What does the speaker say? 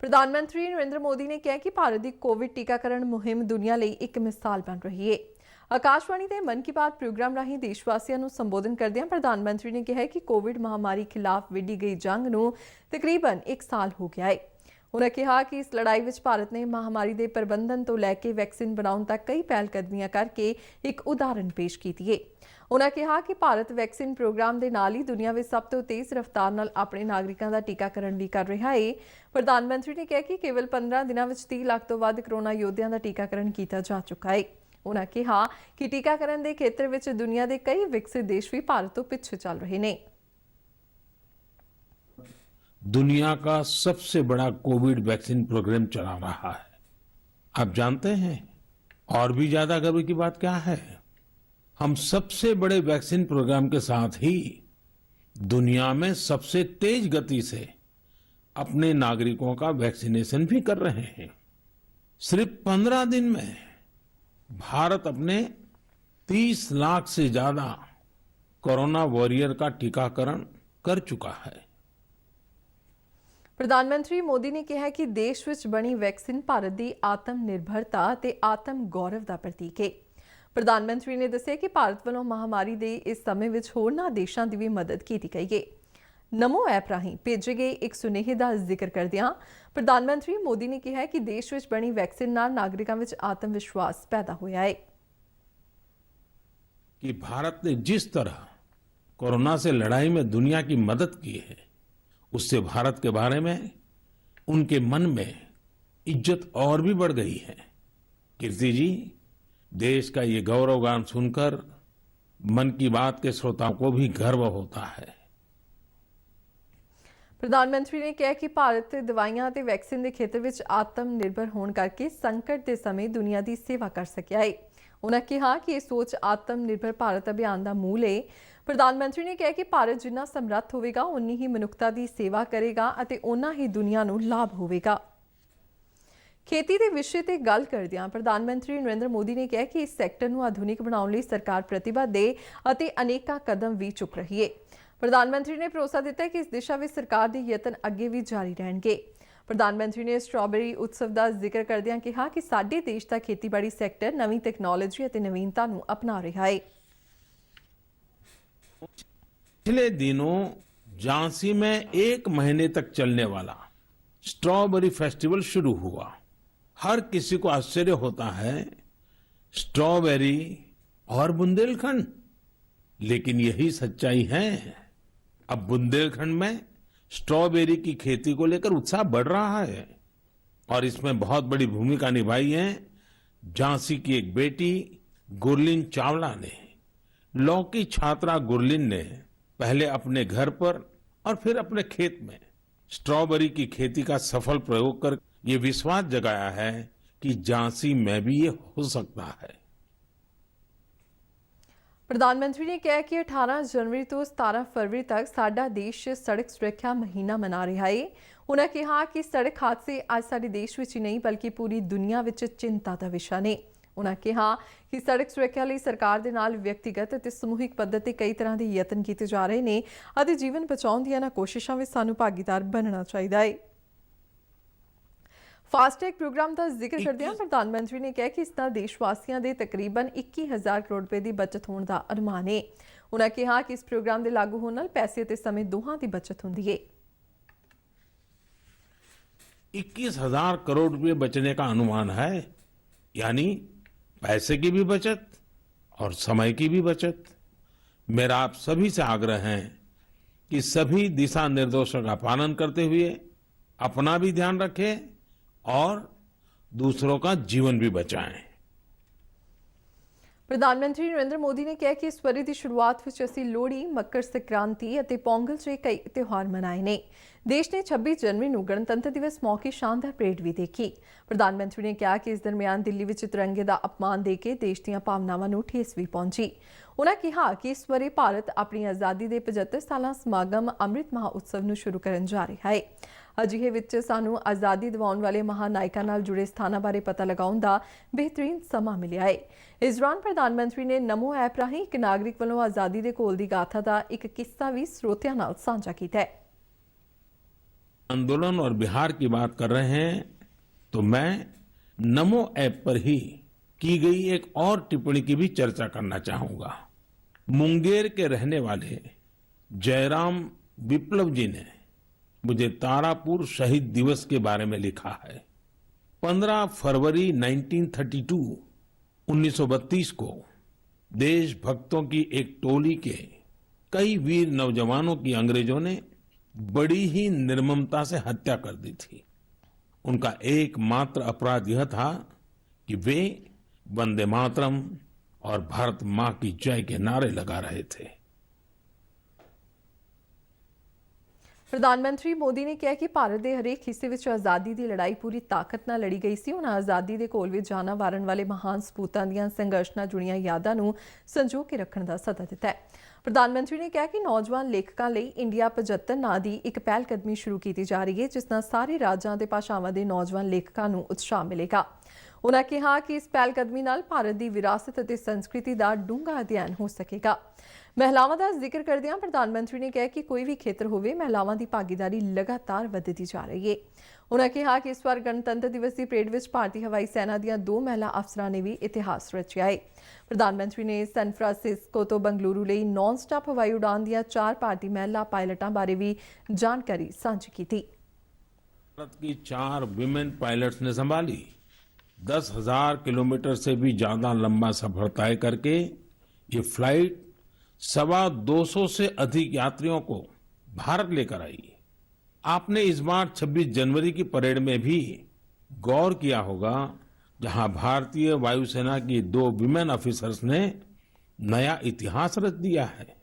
ਪ੍ਰਧਾਨ ਮੰਤਰੀ ਨਰਿੰਦਰ ਮੋਦੀ ਨੇ ਕਿਹਾ ਕਿ ਭਾਰਤ ਦੀ ਕੋਵਿਡ ਟੀਕਾਕਰਨ ਮੁਹਿੰਮ ਦੁਨੀਆ ਲਈ ਇੱਕ ਮਿਸਾਲ ਬਣ ਰਹੀ ਹੈ। ਆਕਾਸ਼ਵਾਣੀ ਦੇ ਮਨ ਕੀ ਬਾਤ ਪ੍ਰੋਗਰਾਮ ਰਾਹੀਂ ਦੇਸ਼ਵਾਸੀਆਂ ਨੂੰ ਸੰਬੋਧਨ ਕਰਦਿਆਂ ਪ੍ਰਧਾਨ ਮੰਤਰੀ ਨੇ ਕਿਹਾ ਕਿ ਕੋਵਿਡ ਮਹਾਮਾਰੀ ਖਿਲਾਫ ਵਿੱਢੀ ਗਈ ਜੰਗ ਨੂੰ ਤਕਰੀਬਨ 1 ਸਾਲ ਹੋ ਗਿਆ ਹੈ। उन्होंने कहा कि इस लड़ाई में भारत ने महामारी के प्रबंधन तो लैके वैक्सीन बनाने तक कई पहलकदमियां करके एक उदाहरण पेश की है। उन्होंने कहा कि भारत वैक्सीन प्रोग्राम के नाल ही दुनिया में सब तो तेज़ रफ्तार नाल अपने नागरिकों का टीकाकरण भी कर रहा है। प्रधानमंत्री ने कहा कि केवल 15 दिनों में 30 लाख तो वध कोरोना योद्धियों का टीकाकरण किया जा चुका है। उन्होंने कहा कि टीकाकरण के खेत्र में दुनिया के कई विकसित देश भी भारत तो पिछे चल रहे हैं। दुनिया का सबसे बड़ा कोविड वैक्सीन प्रोग्राम चला रहा है। आप जानते हैं और भी ज्यादा गर्व की बात क्या है, हम सबसे बड़े वैक्सीन प्रोग्राम के साथ ही दुनिया में सबसे तेज गति से अपने नागरिकों का वैक्सीनेशन भी कर रहे हैं। सिर्फ 15 दिन में भारत अपने 30 लाख से ज्यादा कोरोना वॉरियर का टीकाकरण कर चुका है। प्रधानमंत्री मोदी ने कहा कि देश विच बनी वैक्सीन भारत की आत्म-निर्भरता ते आत्म गौरव का प्रतीक है। प्रधानमंत्री ने दस्सिया कि भारत वालों महामारी के इस समय विच होरनां देशों की भी मदद की गई है। नमो ऐप राहीं भेजे गए एक सुनेहे का जिक्र करदियां प्रधानमंत्री मोदी ने कहा कि देश विच बनी वैक्सीन नाल नागरिकों विच आत्म-विश्वास पैदा होया है कि भारत ने जिस तरह कोरोना से लड़ाई में दुनिया की मदद की है, उससे भारत के बारे में उनके मन में इज्जत और भी बढ़ गई है। कीर्ति जी, देश का ये गौरवगान सुनकर मन की बात के श्रोताओं को भी गर्व होता है। प्रधानमंत्री ने कहा कि भारत दवाइयां ते वैक्सीन के खेत्र में आत्मनिर्भर होने करके संकट के समय दुनिया की सेवा कर सकिया है। उन्होंने कहा कि यह सोच आत्मनिर्भर भारत अभियान का मूल है। प्रधानमंत्री ने कहा कि भारत जिन्ना समर्थ होगा उन्नी ही मनुखता की सेवा करेगा और उन्ना ही दुनिया को लाभ होगा। खेती के विषय पर गल करदियां प्रधानमंत्री नरेंद्र मोदी ने कहा कि इस सैक्टर को आधुनिक बनाने लई सरकार प्रतिबद्ध है और अनेक कदम भी चुक रही है। प्रधानमंत्री ने भरोसा दिता कि इस दिशा में सरकार के यतन अगे भी जारी रहेंगे। प्रधानमंत्री ने स्ट्रॉबेरी उत्सव का जिक्र करदियां कहा कि साडे देश का खेतीबाड़ी सैक्टर नवीं तकनोलॉजी और नवीनता को अपना रहा है। पिछले दिनों झांसी में 1 महीने तक चलने वाला स्ट्रॉबेरी फेस्टिवल शुरू हुआ। हर किसी को आश्चर्य होता है, स्ट्रॉबेरी और बुंदेलखंड, लेकिन यही सच्चाई है। अब बुंदेलखंड में स्ट्रॉबेरी की खेती को लेकर उत्साह बढ़ रहा है और इसमें बहुत बड़ी भूमिका निभाई है झांसी की एक बेटी गुरलीन चावला ने। लॉ की छात्रा गुरलीन ने पहले अपने घर पर और फिर अपने खेत में स्ट्रॉबेरी की खेती का सफल प्रयोग कर ये विश्वास जगाया है कि झांसी में भी ये हो सकता है। प्रधानमंत्री ने कहा कि 18 जनवरी तो 17 फरवरी तक साडा देश सड़क सुरक्षा महीना मना रहा है। उन्होंने कहा कि सड़क हादसे आज साडे देश विच ही नहीं बल्कि पूरी दुनिया विच चिंता का विषय ने। उन्होंने कहा कि सड़क सुरक्षा लई सरकार दे नाल व्यक्तिगत ते समूहिक पद्धर ते कई तरह के यतन किए जा रहे हैं और जीवन बचाउण दी इन्हां कोशिशां विच सानूं भागीदार बनना चाहिए है। फास्टैग प्रोग्राम का जिक्र करदियां प्रधानमंत्री ने कहा कि इस नाल देशवासियों के तकरीबन 21,000 करोड़ रुपए की बचत होने का अनुमान है। उन्होंने कहा कि इस प्रोग्राम के लागू होने नाल पैसे ते समय दोहां की बचत होती है। 21,000 करोड़ रुपए बचने का अनुमान है, यानी पैसे की भी बचत और समय की भी बचत। मेरा आप सभी से आग्रह है कि सभी दिशा निर्देशों का पालन करते हुए अपना भी ध्यान रखें और दूसरों का जीवन भी बचाएं। प्रधानमंत्री नरेंद्र मोदी ने कहा कि इस वरी की शुरुआत में असीं लोहड़ी, मकर संक्रांति और पोंगल जैसे कई त्यौहार मनाए ने। देश ने 26 जनवरी को गणतंत्र दिवस मौके शानदार परेड भी देखी। प्रधानमंत्री ने कहा कि इस दरमियान दिल्ली में तिरंगे का अपमान देके देश दी भावनावां नूं ठेस भी पहुंची। उन्होंने कहा कि इस वरी भारत अपनी आज़ादी के 75 साल समागम अमृत महोत्सव नूं शुरू करन जा रहा है। अजिहे विच सानूं आज़ादी दिवाउण वाले महानायकों नाल जुड़े स्थानां बारे पता लगाउण दा बेहतरीन समा मिलिया है। इस दौरान प्रधानमंत्री ने नमो ऐप राहीं एक नागरिक वालों आज़ादी के कोल दी गाथा का एक किस्सा भी स्रोतियां नाल साझा कीता है। आंदोलन और बिहार की बात कर रहे हैं तो मैं नमो ऐप पर ही की गई एक और टिप्पणी की भी चर्चा करना चाहूंगा। मुंगेर के रहने वाले जयराम विप्लव जी ने मुझे तारापुर शहीद दिवस के बारे में लिखा है। 15 फरवरी 1932 को देशभक्तों की एक टोली के कई वीर नौजवानों की अंग्रेजों ने बड़ी ही निर्ममता से हत्या कर दी थी। उनका एकमात्र अपराध यह था कि वे वंदे मातरम और भारत मां की जय के नारे लगा रहे थे। ਪ੍ਰਧਾਨ ਮੰਤਰੀ ਮੋਦੀ ਨੇ ਕਿਹਾ ਕਿ ਭਾਰਤ ਦੇ ਹਰੇਕ ਹਿੱਸੇ ਵਿੱਚ ਆਜ਼ਾਦੀ ਦੀ ਲੜਾਈ ਪੂਰੀ ਤਾਕਤ ਨਾਲ ਲੜੀ ਗਈ ਸੀ। ਉਹਨਾਂ ਆਜ਼ਾਦੀ ਦੇ ਘੋਲ ਵਿੱਚ ਜਾਨਾਂ ਵਾਰਨ ਵਾਲੇ ਮਹਾਨ ਸਪੂਤਾਂ ਦੀਆਂ ਸੰਘਰਸ਼ ਨਾਲ ਜੁੜੀਆਂ ਯਾਦਾਂ ਨੂੰ ਸੰਜੋ ਕੇ ਰੱਖਣ ਦਾ ਸੱਦਾ ਦਿੱਤਾ ਹੈ। ਪ੍ਰਧਾਨ ਮੰਤਰੀ ਨੇ ਕਿਹਾ ਕਿ ਨੌਜਵਾਨ ਲੇਖਕਾਂ ਲਈ ਇੰਡੀਆ 75 ਨਾਂ ਦੀ ਇੱਕ ਪਹਿਲ ਕਦਮੀ ਸ਼ੁਰੂ ਕੀਤੀ ਜਾ ਰਹੀ ਹੈ, ਜਿਸ ਨਾਲ ਸਾਰੇ ਰਾਜਾਂ ਤੇ ਭਾਸ਼ਾਵਾਂ ਦੇ ਨੌਜਵਾਨ ਲੇਖਕਾਂ ਨੂੰ ਉਤਸ਼ਾਹ ਮਿਲੇਗਾ। ਉਨ੍ਹਾਂ ਕਿਹਾ ਕਿ ਇਸ ਪਹਿਲ ਕਦਮੀ ਨਾਲ ਭਾਰਤ ਦੀ ਵਿਰਾਸਤ ਅਤੇ ਸੰਸਕ੍ਰਿਤੀ ਦਾ ਡੂੰਘਾ ਅਧਿਐਨ ਹੋ ਸਕੇਗਾ। ਮਹਿਲਾਵਾਂ ਦਾ ਜ਼ਿਕਰ ਕਰਦਿਆਂ ਪ੍ਰਧਾਨ ਮੰਤਰੀ ਨੇ ਕਿਹਾ ਕਿ ਕੋਈ ਵੀ ਖੇਤਰ ਹੋਵੇ, ਮਹਿਲਾਵਾਂ ਦੀ ਭਾਗੀਦਾਰੀ ਲਗਾਤਾਰ ਵਧਦੀ ਜਾ ਰਹੀ ਹੈ। ਉਨ੍ਹਾਂ ਕਿਹਾ ਕਿ ਇਸ ਵਾਰ ਗਣਤੰਤਰ ਦਿਵਸ ਦੀ ਪਰੇਡ ਵਿੱਚ ਭਾਰਤੀ ਹਵਾਈ ਸੈਨਾ ਦੀਆਂ 2 ਮਹਿਲਾ ਅਫਸਰਾਂ ਨੇ ਵੀ ਇਤਿਹਾਸ ਰਚਿਆ ਹੈ। ਪ੍ਰਧਾਨ ਮੰਤਰੀ ਨੇ ਸੈਨ ਫਰਾਂਸਿਸਕੋ ਤੋਂ ਬੰਗਲੁਰੂ ਲਈ ਨਾਨ ਸਟਾਪ ਹਵਾਈ ਉਡਾਨ ਦੀਆਂ 4 ਭਾਰਤੀ ਮਹਿਲਾ ਪਾਇਲਟਾਂ ਬਾਰੇ ਵੀ ਜਾਣਕਾਰੀ ਸਾਂਝੀ ਕੀਤੀ। भारत की 4 विमेन पायलट्स ने संभाली 10,000 किलोमीटर से भी ज्यादा लंबा सफर तय करके ये फ्लाइट 250 से अधिक यात्रियों को भारत लेकर आई। आपने इस बार 26 जनवरी की परेड में भी गौर किया होगा, जहां भारतीय वायुसेना की 2 विमेन ऑफिसर्स ने नया इतिहास रच दिया है।